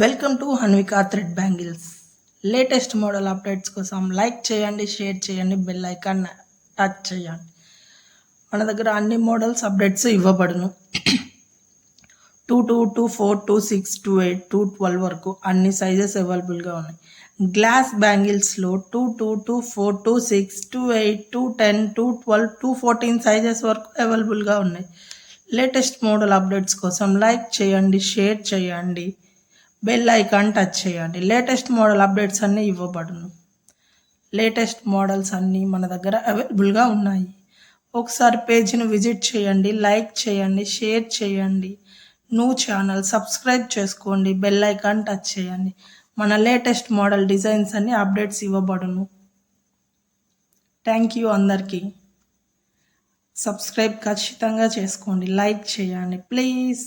Welcome to Hanvika thread bangles. Latest model updates కోసం like చేయండి, share చేయండి, బెల్ ఐకాన్ టచ్ చేయండి. మన దగ్గర అన్ని మోడల్స్ అప్డేట్స్ ఇవ్వబడును. 2, 2, 4, 2, 6, 2, 8, 2, 12 వరకు అన్ని సైజెస్ అవైలబుల్గా ఉన్నాయి. గ్లాస్ బ్యాంగిల్స్లో 2, 2, 2, 4, 2, 6, 2, 8, 2, 10, 2, 12, 2, 14 సైజెస్ వరకు అవైలబుల్గా ఉన్నాయి. లేటెస్ట్ మోడల్ అప్డేట్స్ కోసం లైక్ చేయండి, షేర్ చేయండి, బెల్ ఐకాన్ టచ్ చేయండి. లేటెస్ట్ మోడల్ అప్డేట్స్ అన్నీ ఇవ్వబడును. లేటెస్ట్ మోడల్స్ అన్నీ మన దగ్గర అవైలబుల్గా ఉన్నాయి. ఒకసారి పేజీని విజిట్ చేయండి, లైక్ చేయండి, షేర్ చేయండి, ఛానల్ సబ్స్క్రైబ్ చేసుకోండి, బెల్ ఐకాన్ టచ్ చేయండి. మన లేటెస్ట్ మోడల్ డిజైన్స్ అన్ని అప్డేట్స్ ఇవ్వబడును. థ్యాంక్ యూ అందరికీ. సబ్స్క్రైబ్ ఖచ్చితంగా చేసుకోండి, లైక్ చేయండి ప్లీజ్.